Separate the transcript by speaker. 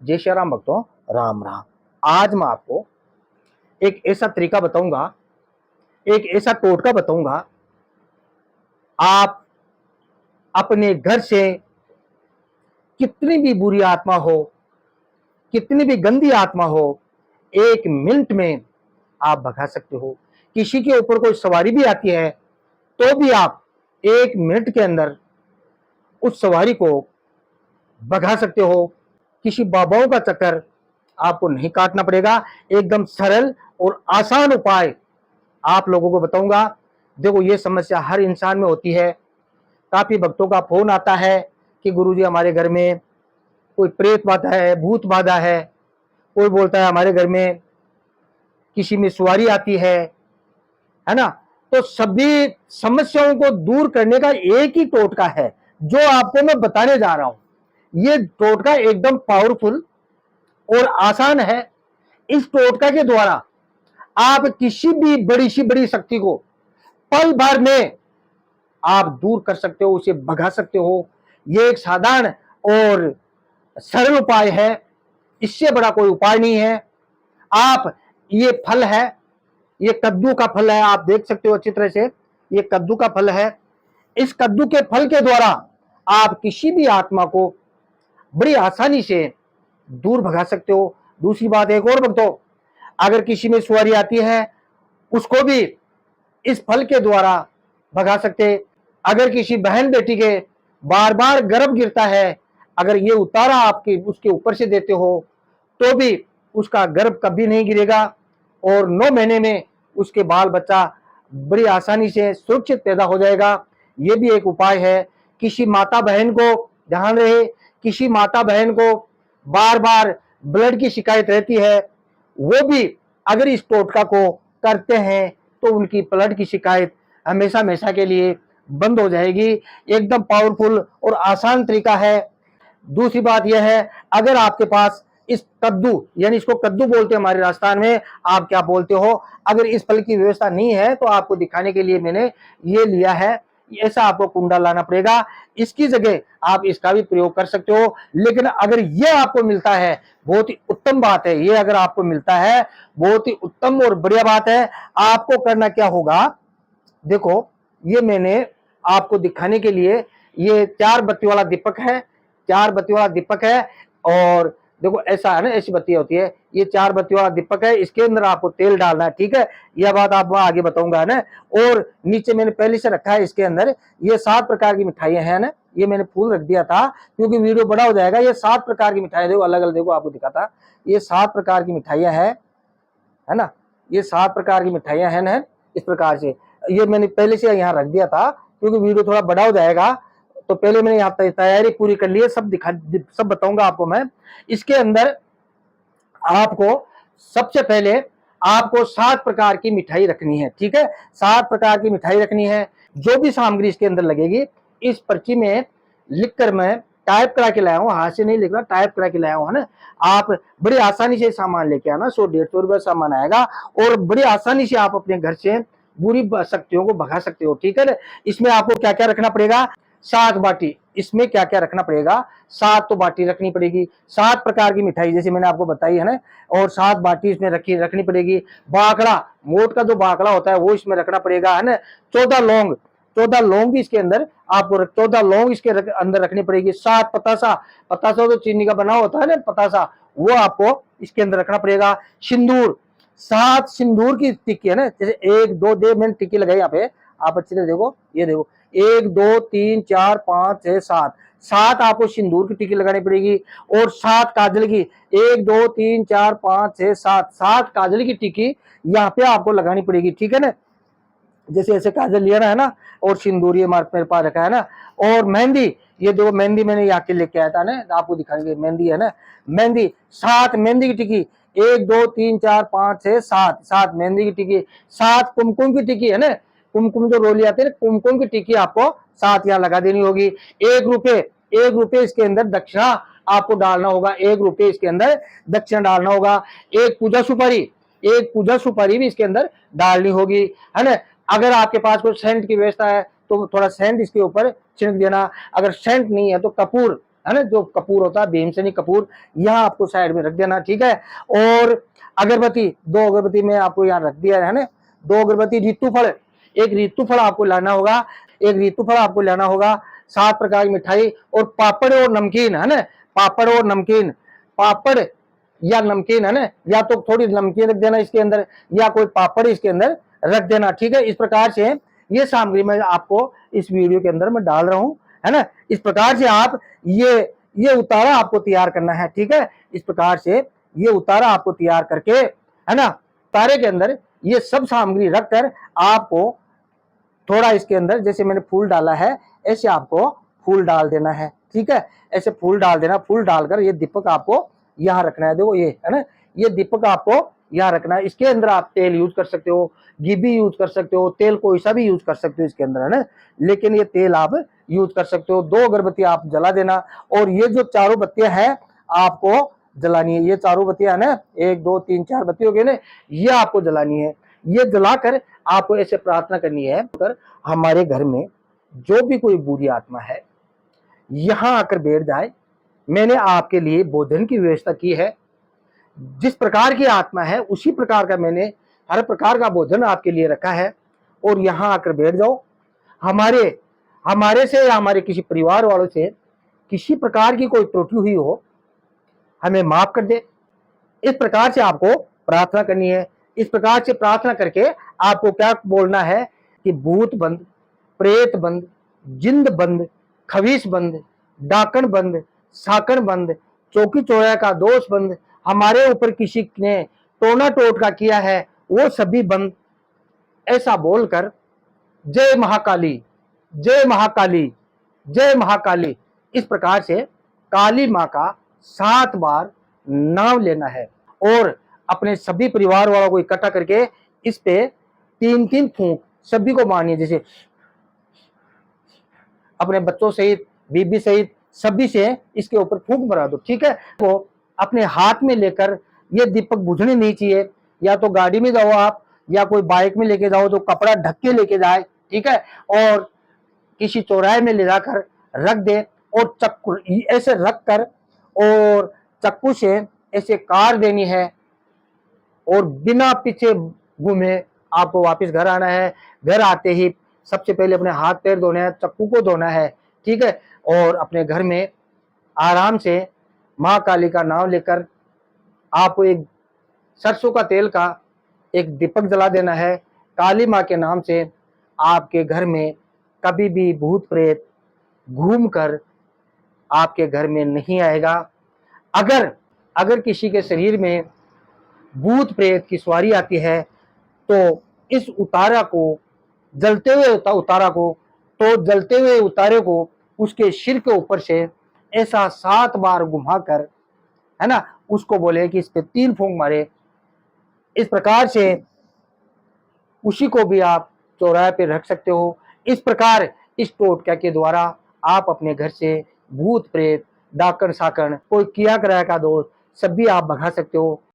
Speaker 1: जय श्री राम भक्तों, राम राम। आज मैं आपको एक ऐसा तरीका बताऊंगा, एक ऐसा टोटका बताऊंगा। आप अपने घर से कितनी भी बुरी आत्मा हो, कितनी भी गंदी आत्मा हो, 1 मिनट में आप भगा सकते हो। किसी के ऊपर कोई सवारी भी आती है तो भी आप 1 मिनट के अंदर उस सवारी को भगा सकते हो। किसी बाबाओं का चक्कर आपको नहीं काटना पड़ेगा। एकदम सरल और आसान उपाय आप लोगों को बताऊंगा। देखो, ये समस्या हर इंसान में होती है। काफी भक्तों का फोन आता है कि गुरुजी हमारे घर में कोई प्रेत बाधा है, भूत बाधा है। कोई बोलता है हमारे घर में किसी में सुवारी आती है ना। तो सभी समस्याओं को दूर करने का एक ही टोटका है जो आपको मैं बताने जा रहा हूं। ये टोटका एकदम पावरफुल और आसान है। इस टोटका के द्वारा आप किसी भी बड़ी सी बड़ी शक्ति को पल भर में आप दूर कर सकते हो, उसे भगा सकते हो। ये एक साधारण और सरल उपाय है, इससे बड़ा कोई उपाय नहीं है। आप, ये फल है, ये कद्दू का फल है, आप देख सकते हो अच्छी तरह से। ये कद्दू का फल है। इस कद्दू के फल के द्वारा आप किसी भी आत्मा को बड़ी आसानी से दूर भगा सकते हो। दूसरी बात एक और भक्तों, अगर किसी में सुवारी आती है उसको भी इस फल के द्वारा भगा सकते। अगर किसी बहन बेटी के बार बार गर्भ गिरता है, अगर ये उतारा आपके उसके ऊपर से देते हो तो भी उसका गर्भ कभी नहीं गिरेगा और 9 महीने में उसके बाल बच्चा बड़ी आसानी से सुरक्षित पैदा हो जाएगा। ये भी एक उपाय है। किसी माता बहन को, ध्यान रहे, किसी माता बहन को बार बार ब्लड की शिकायत रहती है, वो भी अगर इस टोटका को करते हैं तो उनकी ब्लड की शिकायत हमेशा हमेशा के लिए बंद हो जाएगी। एकदम पावरफुल और आसान तरीका है। दूसरी बात यह है, अगर आपके पास इस कद्दू, यानी इसको कद्दू बोलते हैं हमारे राजस्थान में, आप क्या बोलते हो, अगर इस फल की व्यवस्था नहीं है तो आपको दिखाने के लिए मैंने ये लिया है। ऐसा आपको कुंडा लाना पड़ेगा। इसकी जगह आप इसका भी प्रयोग कर सकते हो। लेकिन अगर ये आपको मिलता है, बहुत ही उत्तम बात है। ये अगर आपको मिलता है, बहुत ही उत्तम और बढ़िया बात है। आपको करना क्या होगा, देखो, ये मैंने आपको दिखाने के लिए, ये 4 बत्ती वाला दीपक है। 4 बत्ती वाला दीपक है। और देखो ऐसा है ना, ऐसी बत्ती होती है। ये 4 बत्ती वाला दीपक है, इसके अंदर आपको तेल डालना है, ठीक है। यह बात आप आगे बताऊंगा, है ना। और नीचे मैंने पहले से रखा है, इसके अंदर ये 7 प्रकार की मिठाइयां हैं ना। ये मैंने फूल रख दिया था क्योंकि वीडियो बड़ा हो जाएगा। ये 7 प्रकार की मिठाई, देखो अलग अलग, देखो आपको दिखाता, ये 7 प्रकार की मिठाइयां है ना। ये 7 प्रकार की मिठाइयां हैं ना, इस प्रकार से। ये मैंने पहले से यहाँ रख दिया था क्योंकि वीडियो थोड़ा बड़ा हो जाएगा, तो पहले मैंने यहाँ तैयारी पूरी कर ली है। सब बताऊंगा आपको मैं। इसके अंदर आपको सबसे पहले आपको 7 प्रकार की मिठाई रखनी है, ठीक है। 7 प्रकार की मिठाई रखनी है। जो भी सामग्री इसके अंदर लगेगी, इस पर्ची में लिखकर मैं टाइप करा के लाया हूँ, हाथ से नहीं लिख रहा, टाइप करा के लाया हूँ, है ना। आप बड़ी आसानी से सामान लेके आना, 100-150 रुपये सामान आएगा और बड़ी आसानी से आप अपने घर से बुरी शक्तियों को भगा सकते हो, ठीक है ना। इसमें आपको क्या क्या रखना पड़ेगा, 7 बाटी। इसमें क्या क्या रखना पड़ेगा, 7 तो बाटी रखनी पड़ेगी। 7 प्रकार की मिठाई जैसे मैंने आपको बताई है ना, और 7 बाटी इसमें रखनी पड़ेगी। बाकड़ा, मोट का जो बाकड़ा होता है वो इसमें रखना पड़ेगा, है ना। 14 लौंग, 14 लौंग भी इसके अंदर आपको 14 लौंग इसके अंदर रखनी पड़ेगी। 7 पतासा, पतासा तो चीनी का बना होता है ना, पतासा, वो आपको इसके अंदर रखना पड़ेगा। सिंदूर, 7 सिंदूर की टिक्की है ना, जैसे 1 2 दे मैंने टिक्की लगाई यहाँ पे, आप अच्छे से देखो, ये देखो 1 2 3 4 5 6 7, 7 आपको सिंदूर की टिक्की लगानी पड़ेगी। और 7 काजल की, 1 2 3 4 5 6 7, 7 काजल की टिक्की यहाँ पे आपको लगानी पड़ेगी, ठीक है ना। जैसे ऐसे काजल लिया है ना, और सिंदूर ये मेरे पास रखा है ना। और मेहंदी, ये देखो मेहंदी मैंने यहाँ के लेके आया था ना, आपको दिखाएंगे, मेहंदी है ना। मेहंदी, 7 मेहंदी की टिक्की, 1 2 3 4 5 6 7, 7 मेहंदी की टिक्की। 7 कुमकुम की टिक्की है ना, कुमकुम जो रोली आती है ना, कुमकुम की टिक्की आपको 7 यहाँ लगा देनी होगी। 1 रुपये, 1 रुपये इसके अंदर दक्षिणा आपको डालना होगा, 1 रुपये इसके अंदर दक्षिणा डालना होगा। एक पूजा सुपारी, एक पूजा सुपारी भी इसके अंदर डालनी होगी, है ना। अगर आपके पास कोई सेंट की व्यवस्था है तो थोड़ा सेंट इसके ऊपर छिड़क देना। अगर सेंट नहीं है तो कपूर, है ना, जो कपूर होता है भीमसेनी कपूर, यहाँ आपको साइड में रख देना, ठीक है। और अगरबत्ती, 2 अगरबत्ती में आपको यहाँ रख दिया है ना, 2 अगरबत्ती, ऋतु फल, एक ऋतु फल आपको लाना होगा, एक ऋतु फल आपको लाना होगा, 7 प्रकार की मिठाई और पापड़ और नमकीन, है ना, पापड़ और नमकीन, पापड़ या नमकीन, है ना, या तो थोड़ी नमकीन रख देना इसके अंदर, या कोई पापड़ इसके अंदर रख देना, ठीक है। इस प्रकार से ये सामग्री मैं आपको इस वीडियो के अंदर मैं डाल रहा हूं, है ना। इस प्रकार से आप ये उतारा आपको तैयार करना है, ठीक है। इस प्रकार से ये उतारा आपको तैयार करके, है ना, उतारे के अंदर ये सब सामग्री रखकर आपको थोड़ा इसके अंदर, जैसे मैंने फूल डाला है ऐसे आपको फूल डाल देना है, ठीक है। ऐसे फूल डाल देना, फूल डालकर ये दीपक आपको यहाँ रखना है, देखो ये, है ना, ये दीपक आपको यहाँ रखना है। इसके अंदर आप तेल यूज कर सकते हो, घी भी यूज कर सकते हो, तेल कोई सा भी यूज कर सकते हो इसके अंदर, है ना, लेकिन ये तेल आप यूज कर सकते हो। 2 अगरबत्ती आप जला देना, और ये जो चारों बत्तियां हैं आपको जलानी है, ये चारों बत्तियां है ना, 1 2 3 4 बत्ती हो गई ना, ये आपको जलानी है। ये जलाकर आपको ऐसे प्रार्थना करनी है, हमारे घर में जो भी कोई बुरी आत्मा है यहां आकर बैठ जाए, मैंने आपके लिए भोजन की व्यवस्था की है, जिस प्रकार की आत्मा है उसी प्रकार का मैंने हर प्रकार का भोजन आपके लिए रखा है, और यहां आकर बैठ जाओ। हमारे हमारे से या हमारे किसी परिवार वालों से किसी प्रकार की कोई त्रुटि हुई हो, हमें माफ कर दे। इस प्रकार से आपको प्रार्थना करनी है। इस प्रकार से प्रार्थना करके आपको क्या बोलना है कि भूत बंद, प्रेत बंद, जिंद बंद, खबीस बंद, डाकन बंद, साकन बंद, चौकी चौराहे का दोष बंद, हमारे ऊपर किसी ने टोना टोटका किया है वो सभी बंद, ऐसा बोलकर जय महाकाली, जय महाकाली, जय महाकाली, इस प्रकार से काली माँ का 7 बार नाम लेना है, और अपने सभी परिवार वालों को इकट्ठा करके इस पे 3-3 फूंक सभी को मारनी है, जैसे अपने बच्चों सहित, बीबी सहित सभी से इसके ऊपर फूंक मरा दो, ठीक है। तो अपने हाथ में लेकर ये दीपक बुझने नहीं चाहिए, या तो गाड़ी में जाओ आप, या कोई बाइक में लेके जाओ तो कपड़ा ढक के लेके जाए, ठीक है, और किसी चौराहे में ले जाकर रख दे, और चक्कू ऐसे रख कर और चक्कू से ऐसे कार देनी है, और बिना पीछे घूमे आपको वापस घर आना है। घर आते ही सबसे पहले अपने हाथ पैर धोने हैं, चक्कू को धोना है, ठीक है, और अपने घर में आराम से माँ काली का नाम लेकर आपको एक सरसों का तेल का एक दीपक जला देना है। काली माँ के नाम से आपके घर में कभी भी भूत प्रेत घूमकर आपके घर में नहीं आएगा। अगर अगर किसी के शरीर में भूत प्रेत की सवारी आती है तो इस उतारा को जलते हुए उतारा को तो जलते हुए उतारे को उसके सिर के ऊपर से ऐसा 7 बार घुमाकर, है ना, उसको बोले कि इस पे 3 फूंक मारे। इस प्रकार से उसी को भी आप चौराहे पे रख सकते हो। इस प्रकार इस टोटका के द्वारा आप अपने घर से भूत प्रेत, डाकन साकन, कोई किया कराया का दोष सभी आप भगा सकते हो।